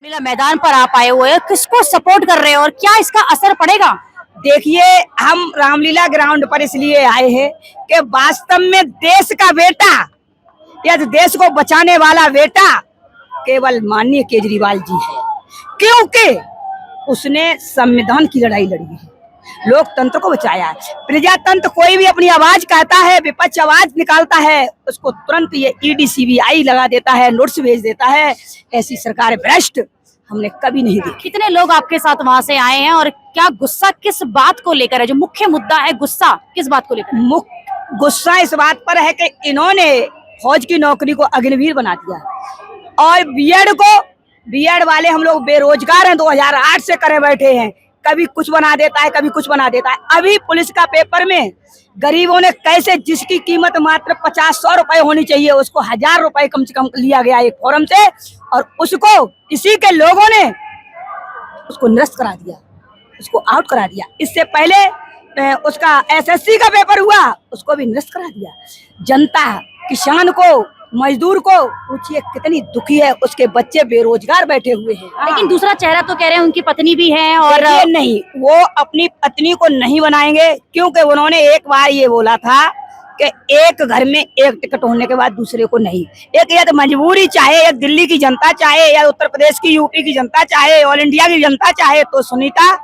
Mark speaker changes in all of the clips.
Speaker 1: लीला मैदान पर आप आए हुए हैं, किसको सपोर्ट कर रहे हैं और क्या इसका असर पड़ेगा?
Speaker 2: देखिए, हम रामलीला ग्राउंड पर इसलिए आए हैं कि वास्तव में देश का बेटा या देश को बचाने वाला बेटा केवल माननीय केजरीवाल जी है, क्योंकि उसने संविधान की लड़ाई लड़ी है, लोकतंत्र को बचाया है। प्रजातंत्र कोई भी अपनी आवाज कहता है, विपक्ष आवाज निकालता है, उसको तुरंत ये ईडी सीबीआई लगा देता है, नोटिस भेज देता है। ऐसी सरकार भ्रष्ट हमने कभी नहीं देखी।
Speaker 1: कितने लोग आपके साथ वहां से आए हैं और क्या गुस्सा किस बात को लेकर है? जो मुख्य मुद्दा है, गुस्सा किस बात को लेकर?
Speaker 2: गुस्सा इस बात पर है कि इन्होंने फौज की नौकरी को अग्निवीर बना दिया और बीएड वाले हम लोग बेरोजगार हैं, 2008 से करे बैठे हैं। कभी कुछ बना देता है, कभी कुछ बना देता है। अभी पुलिस का पेपर में गरीबों ने कैसे, जिसकी कीमत मात्र 50-100 रुपए होनी चाहिए, उसको 1000 रुपए कम से कम लिया गया एक फॉर्म से, और उसको इसी के लोगों ने उसको निरस्त करा दिया, उसको आउट करा दिया। इससे पहले उसका एसएससी का पेपर हुआ, उसको भी निरस्त करा दिया। जनता, किसान को, मजदूर को पूछिए कितनी दुखी है, उसके बच्चे बेरोजगार बैठे हुए हैं।
Speaker 1: लेकिन दूसरा चेहरा तो कह रहे हैं उनकी पत्नी भी है और
Speaker 2: नहीं, वो अपनी पत्नी को नहीं बनाएंगे, क्योंकि उन्होंने एक बार ये बोला था कि एक घर में एक टिकट होने के बाद दूसरे को नहीं। एक या तो मजबूरी चाहे, या दिल्ली की जनता चाहे, या उत्तर प्रदेश की, यूपी की जनता चाहे, ऑल इंडिया की जनता चाहे, तो सुनीता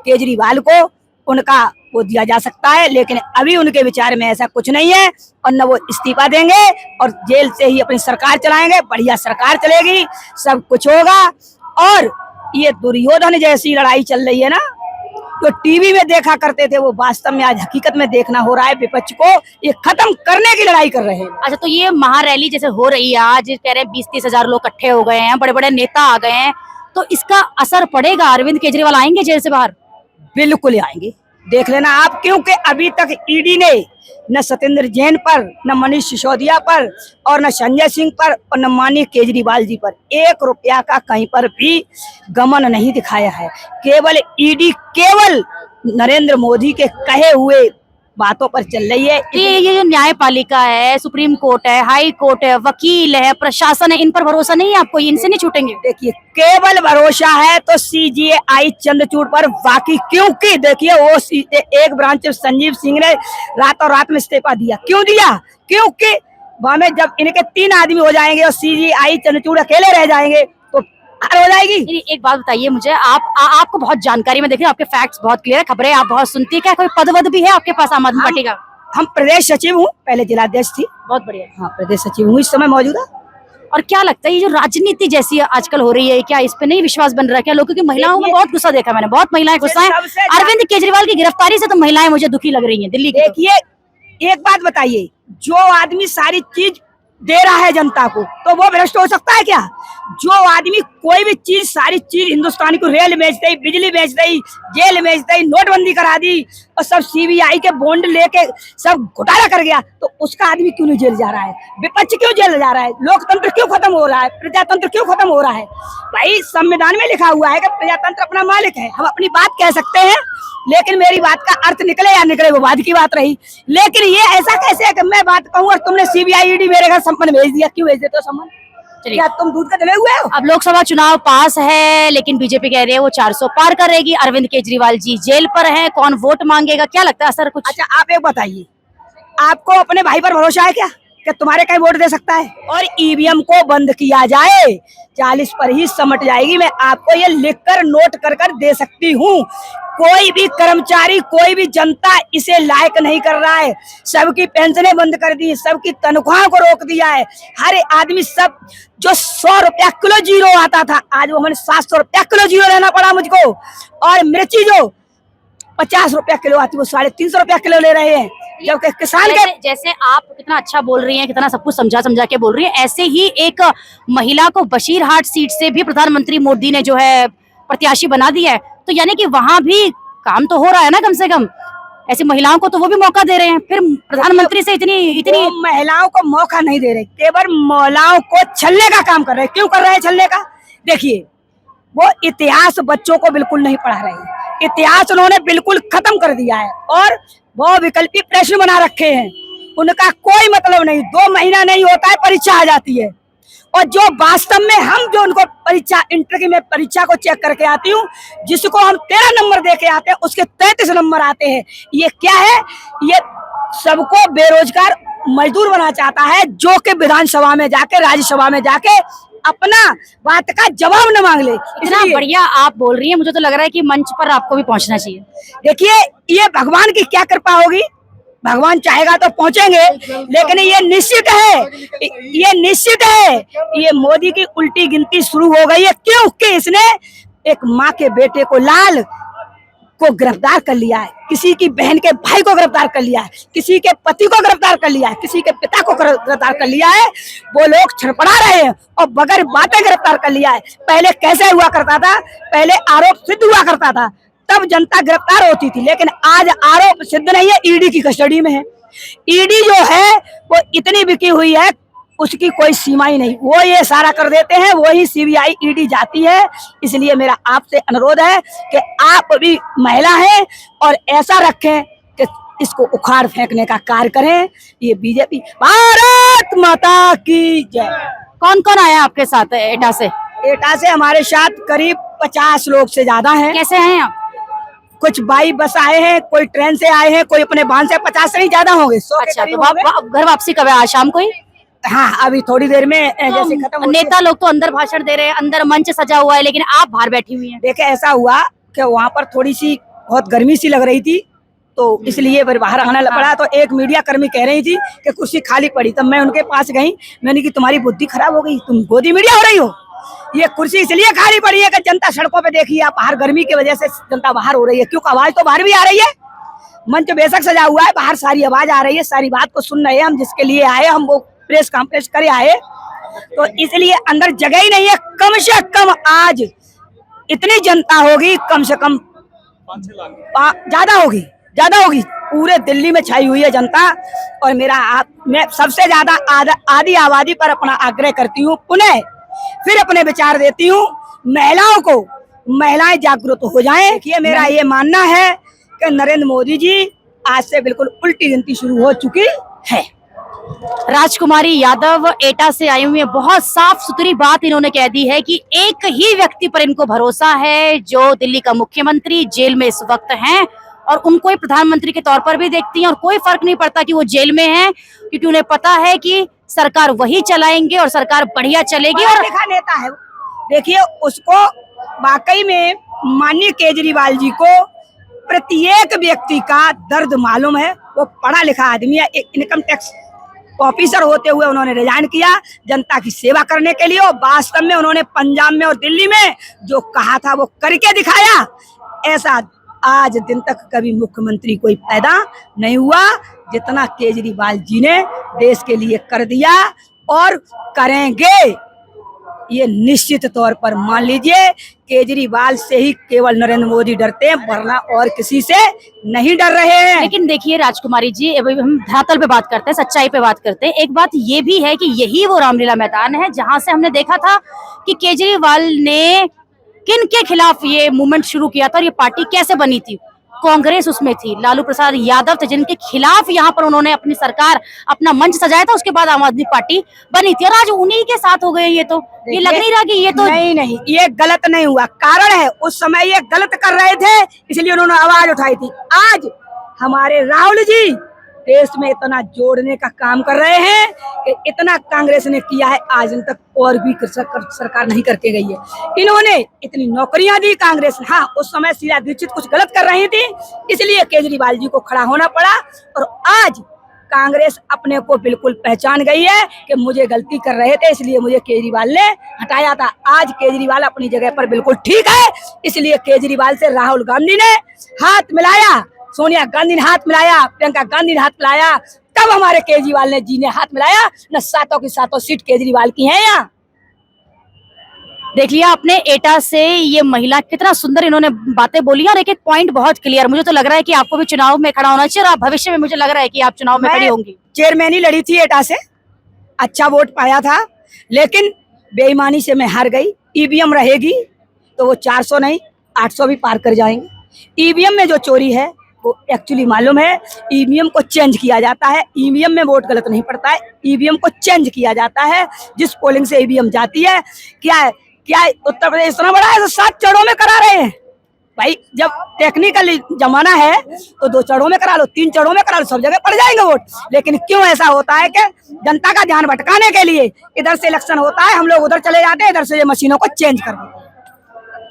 Speaker 2: केजरीवाल को उनका वो दिया जा सकता है। लेकिन अभी उनके विचार में ऐसा कुछ नहीं है और न वो इस्तीफा देंगे और जेल से ही अपनी सरकार चलाएंगे। बढ़िया सरकार चलेगी, सब कुछ होगा। और ये दुर्योधन जैसी लड़ाई चल रही है ना, जो टीवी में देखा करते थे, वो वास्तव में आज हकीकत में देखना हो रहा है। विपक्ष को ये खत्म करने की लड़ाई कर रहे हैं।
Speaker 1: अच्छा, तो ये महारैली जैसे हो रही है आज, कह रहे हैं 20-30 हजार लोग इकट्ठे हो गए हैं, बड़े बड़े नेता आ गए हैं, तो इसका असर पड़ेगा? अरविंद केजरीवाल आएंगे जेल से बाहर?
Speaker 2: बिल्कुल आएंगे, देख लेना आप, क्योंकि अभी तक ईडी ने न सत्येंद्र जैन पर, न मनीष सिसोदिया पर, और न संजय सिंह पर, और न माननीय केजरीवाल जी पर 1 रुपया का कहीं पर भी गमन नहीं दिखाया है। केवल ईडी केवल नरेंद्र मोदी के कहे हुए बातों पर चल रही है।
Speaker 1: ये जो न्यायपालिका है, सुप्रीम कोर्ट है, हाई कोर्ट है, वकील है, प्रशासन है, इन पर भरोसा नहीं है आपको? इनसे नहीं छूटेंगे?
Speaker 2: देखिए, केवल भरोसा है तो सीजेआई चंद्रचूड़ पर, बाकी क्योंकि देखिए वो एक ब्रांच संजीव सिंह ने रातों रात में इस्तीफा दिया। क्यों दिया? क्योंकि वहां में जब इनके 3 आदमी हो जाएंगे और सीजेआई चंद्रचूड़ अकेले रह जाएंगे तो हार हो जाएगी।
Speaker 1: एक बात बताइए मुझे, आपको बहुत जानकारी में, देखिए आपके फैक्ट्स बहुत क्लियर है, खबरें आप बहुत सुनती है, क्या कोई पद वद भी है आपके पास आम आदमी पार्टी का?
Speaker 2: हम प्रदेश सचिव हूँ, पहले जिलाध्यक्ष थी।
Speaker 1: बहुत बढ़िया।
Speaker 2: हाँ, प्रदेश सचिव हूँ इस समय मौजूदा।
Speaker 1: और क्या लगता है ये जो राजनीति जैसी आजकल हो रही है, क्या इस पे नहीं विश्वास बन रहा है? क्या लोगों की, महिलाओं में बहुत गुस्सा देखा मैंने, बहुत महिलाएं गुस्सा है। अरविंद केजरीवाल की गिरफ्तारी से तो महिलाएं मुझे दुखी लग रही है दिल्ली की।
Speaker 2: देखिए, एक बात बताइए, जो आदमी सारी चीज दे रहा है जनता को, तो वो भ्रष्ट हो सकता है क्या? जो आदमी कोई भी चीज, सारी चीज हिंदुस्तान को, रेल बेच दी, बिजली बेच दी, जेल बेच दी, नोटबंदी करा दी और सब सीबीआई के बॉन्ड लेके सब घोटाला कर गया, तो उसका आदमी क्यों नहीं जेल जा रहा है? विपक्ष क्यों जेल जा रहा है? लोकतंत्र क्यों खत्म हो रहा है? प्रजातंत्र क्यों खत्म हो रहा है? भाई, संविधान में लिखा हुआ है कि प्रजातंत्र अपना मालिक है, हम अपनी बात कह सकते हैं, लेकिन मेरी बात का अर्थ निकले या निकले वो बाद की बात रही। लेकिन ये ऐसा कैसे है कि मैं बात कहूँ और तुमने सीबीआई ईडी मेरे घर सम्मन भेज दिया? क्यों भेज देते हो सम्मन? क्या तुम दूध का जले हुए हो?
Speaker 1: अब लोकसभा चुनाव पास है, लेकिन बीजेपी कह रही है वो 400 पार करेगी। अरविंद केजरीवाल जी जेल पर हैं, कौन वोट मांगेगा? क्या लगता है असर कुछ?
Speaker 2: अच्छा, आप एक बताइए, आपको अपने भाई पर भरोसा है क्या कि तुम्हारे कहीं वोट दे सकता है? और ईवीएम को बंद किया जाए, 40 पर ही समट जाएगी। मैं आपको ये लिखकर नोट कर कर दे सकती हूँ। कोई भी कर्मचारी, कोई भी जनता इसे लायक नहीं कर रहा है। सबकी पेंशनें बंद कर दी, सबकी तनख्वाह को रोक दिया है। हर आदमी, सब जो 100 रुपया किलो जीरो आता था, आज वो हमें 700 रुपया किलो जीरो लेना पड़ा मुझको। और मिर्ची जो 50 रुपया किलो आती, वो 350 रुपया किलो ले रहे हैं। जबकि किसान के,
Speaker 1: जैसे आप कितना अच्छा बोल रही हैं, कितना सब कुछ समझा के बोल रही हैं, ऐसे ही एक महिला को बशीरहाट सीट से भी प्रधानमंत्री मोदी ने जो है प्रत्याशी बना दिया है, तो यानी कि वहां भी काम तो हो रहा है ना, कम से कम ऐसी महिलाओं को तो वो भी मौका दे रहे हैं। फिर प्रधानमंत्री से इतनी
Speaker 2: महिलाओं को मौका नहीं दे रहे, केवल महिलाओं को छलने का काम कर रहे हैं। क्यों कर रहे हैं छलने का? देखिए, वो इतिहास बच्चों को बिल्कुल नहीं पढ़ा रहे, इतिहास उन्होंने बिल्कुल खत्म कर दिया है और वो विकल्पी प्रश्न बना रखे हैं। उनका कोई मतलब नहीं, 2 महीना नहीं होता है परीक्षा आ जाती है, और जो वास्तव में हम जो उनको परीक्षा इंटर की मैं परीक्षा को चेक करके आती हूँ, जिसको हम 13 नंबर दे के आते हैं उसके 33 नंबर आते हैं। ये क्या है? ये सबको बेरोजगार मजदूर बना चाहता है, जो कि विधानसभा में जाके, राज्यसभा में जाके अपना बात का जवाब न मांग ले।
Speaker 1: इतना बढ़िया आप बोल रही हैं, मुझे तो लग रहा है कि मंच पर आपको भी पहुंचना चाहिए।
Speaker 2: देखिए, ये भगवान की क्या कृपा होगी, भगवान चाहेगा तो पहुंचेंगे, लेकिन ये निश्चित है, ये मोदी की उल्टी गिनती शुरू हो गई है। क्योंकि इसने एक माँ के बेटे को, लाल को गिरफ्तार कर लिया है, किसी की बहन के भाई को गिरफ्तार कर लिया है, किसी के पति को गिरफ्तार कर लिया है, किसी के पिता को गिरफ्तार कर लिया है। वो लोग छड़पड़ा रहे हैं और बगैर बातें गिरफ्तार कर लिया है। पहले कैसे हुआ करता था? पहले आरोप सिद्ध हुआ करता था, तब जनता गिरफ्तार होती थी, लेकिन आज आरोप सिद्ध नहीं है, ईडी की कस्टडी में है। ईडी जो है वो इतनी बिकी हुई है, उसकी कोई सीमा ही नहीं। वो ये सारा कर देते हैं, वही सीबीआई ईडी जाती है। इसलिए मेरा आपसे अनुरोध है कि आप भी महिला हैं और ऐसा रखें कि इसको उखाड़ फेंकने का कार्य करें। ये बीजेपी, भारत माता की जय।
Speaker 1: कौन कौन आया आपके साथ एटा से?
Speaker 2: एटा से हमारे साथ करीब 50 लोग से ज्यादा हैं।
Speaker 1: कैसे हैं आप?
Speaker 2: कुछ बाई बस आए हैं, कोई ट्रेन से आए हैं, कोई अपने वाहन से। 50 से नहीं ज्यादा होंगे।
Speaker 1: अच्छा, तो घर वापसी कब है? आज शाम को ही?
Speaker 2: हाँ, अभी थोड़ी देर में जैसे खत्म।
Speaker 1: नेता लोग तो अंदर भाषण दे रहे हैं, अंदर मंच सजा हुआ है, लेकिन आप बाहर बैठी हुई हैं।
Speaker 2: देखे, ऐसा हुआ कि वहाँ पर थोड़ी सी बहुत गर्मी सी लग रही थी, तो इसलिए फिर बाहर आना पड़ा। तो एक मीडिया कर्मी कह रही थी कि कुर्सी खाली पड़ी, तब मैं उनके पास गई। मैंने कि तुम्हारी बुद्धि खराब हो गई, तुम गोदी मीडिया हो रही हो। ये कुर्सी इसलिए खाली पड़ी है कि जनता सड़कों पे देखिए आप, बाहर गर्मी की वजह से जनता बाहर हो रही है, क्योंकि आवाज तो बाहर भी आ रही है। मंच बेशक सजा हुआ है, बाहर सारी आवाज आ रही है, सारी बात को सुन रहे हैं हम। जिसके लिए आए हम वो प्रेस कॉन्फ्रेंस करे आए, तो इसलिए अंदर जगह ही नहीं है। कम से कम आज इतनी जनता होगी, कम से कम ज्यादा होगी। पूरे दिल्ली में छाई हुई है जनता। और मैं सबसे ज्यादा आधी आबादी पर अपना आग्रह करती हूँ, पुनः फिर अपने विचार देती हूँ महिलाओं को, महिलाएं जागरूक हो जाएं। कि मेरा ये मानना है कि नरेंद्र मोदी जी आज से बिल्कुल उल्टी गिनती शुरू हो चुकी है।
Speaker 1: राजकुमारी यादव एटा से आई हुई है। बहुत साफ सुथरी बात इन्होंने कह दी है कि एक ही व्यक्ति पर इनको भरोसा है, जो दिल्ली का मुख्यमंत्री जेल में इस वक्त हैं, और उनको ही प्रधानमंत्री के तौर पर भी देखती हैं, और कोई फर्क नहीं पड़ता कि वो जेल में हैं, क्योंकि उन्हें पता है कि सरकार वही चलाएंगे और सरकार बढ़िया चलेगी। और
Speaker 2: देखा नेता है, देखिए उसको वाकई में माननीय केजरीवाल जी को प्रत्येक व्यक्ति का दर्द मालूम है। वो पढ़ा लिखा आदमी है, एक इनकम टैक्स ऑफिसर होते हुए उन्होंने रिजाइन किया जनता की सेवा करने के लिए। और वास्तव में उन्होंने पंजाब में और दिल्ली में जो कहा था वो करके दिखाया। ऐसा आज दिन तक कभी मुख्यमंत्री कोई पैदा नहीं हुआ जितना केजरीवाल जी ने देश के लिए कर दिया और करेंगे। ये निश्चित तौर पर मान लीजिए, केजरीवाल से ही केवल नरेंद्र मोदी डरते हैं, वरना और किसी से नहीं डर रहे हैं।
Speaker 1: लेकिन देखिए राजकुमारी जी, अभी हम धरातल पे बात करते हैं, सच्चाई पे बात करते हैं। एक बात ये भी है कि यही वो रामलीला मैदान है जहां से हमने देखा था कि केजरीवाल ने किन के खिलाफ ये मूवमेंट शुरू किया था और ये पार्टी कैसे बनी थी। कांग्रेस उसमें थी, लालू प्रसाद यादव थे जिनके खिलाफ यहाँ पर उन्होंने अपनी सरकार, अपना मंच सजाया था। उसके बाद आम आदमी पार्टी बनी थी, और आज उन्हीं के साथ हो गए। ये लग नहीं रहा कि ये तो
Speaker 2: नहीं, ये गलत नहीं हुआ। कारण है उस समय ये गलत कर रहे थे, इसलिए उन्होंने आवाज उठाई थी। आज हमारे राहुल जी देश में इतना जोड़ने का काम कर रहे हैं कि इतना कांग्रेस ने किया है आज इन तक और भी सरकार नहीं करके गई है। इन्होंने इतनी नौकरियां दी कांग्रेस ने। हाँ, उस समय शीला दीक्षित कुछ गलत कर रही थी, इसलिए केजरीवाल जी को खड़ा होना पड़ा। और आज कांग्रेस अपने को बिल्कुल पहचान गई है कि मुझे गलती कर रहे थे, इसलिए मुझे केजरीवाल ने हटाया था। आज केजरीवाल अपनी जगह पर बिल्कुल ठीक है, इसलिए केजरीवाल से राहुल गांधी ने हाथ मिलाया, सोनिया गांधी ने हाथ मिलाया, प्रियंका गांधी ने हाथ मिलाया, तब हमारे केजरीवाल जी ने हाथ मिलाया। न सातों की सातों सीट केजरीवाल की है। यहाँ
Speaker 1: देख लिया आपने एटा से ये महिला कितना सुंदर इन्होंने बातें बोली, और एक एक पॉइंट बहुत क्लियर। मुझे तो लग रहा है कि आपको भी चुनाव में खड़ा होना चाहिए, और आप भविष्य में, मुझे लग रहा है कि आप चुनाव में खड़ी होंगी।
Speaker 2: चेयरमैन ही लड़ी थी एटा से, अच्छा वोट पाया था, लेकिन बेईमानी से मैं हार गई। ईवीएम रहेगी तो वो 400 नहीं 800 भी पार कर जाएंगे। ईवीएम में जो चोरी है को एक्चुअली मालूम है ईवीएम को चेंज किया जाता है, ईवीएम में वोट गलत नहीं पड़ता है, ईवीएम को चेंज किया जाता है। जिस पोलिंग से ईवीएम जाती है क्या है उत्तर प्रदेश इतना बड़ा है तो 7 चरणों में करा रहे हैं भाई। जब टेक्निकल जमाना है तो 2 चरणों में करा लो, 3 चरणों में करा लो, सब जगह पड़ जाएंगे वोट। लेकिन क्यों ऐसा होता है कि जनता का ध्यान भटकाने के लिए इधर से इलेक्शन होता है, हम लोग उधर चले जाते हैं, इधर से ये मशीनों को चेंज कर देते हैं।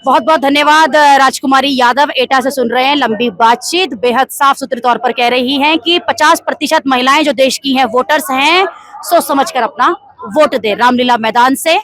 Speaker 1: बहुत बहुत धन्यवाद। राजकुमारी यादव एटा से सुन रहे हैं लंबी बातचीत, बेहद साफ सुथरे तौर पर कह रही हैं कि 50% महिलाएं जो देश की हैं वोटर्स हैं, सोच समझ कर अपना वोट दे। रामलीला मैदान से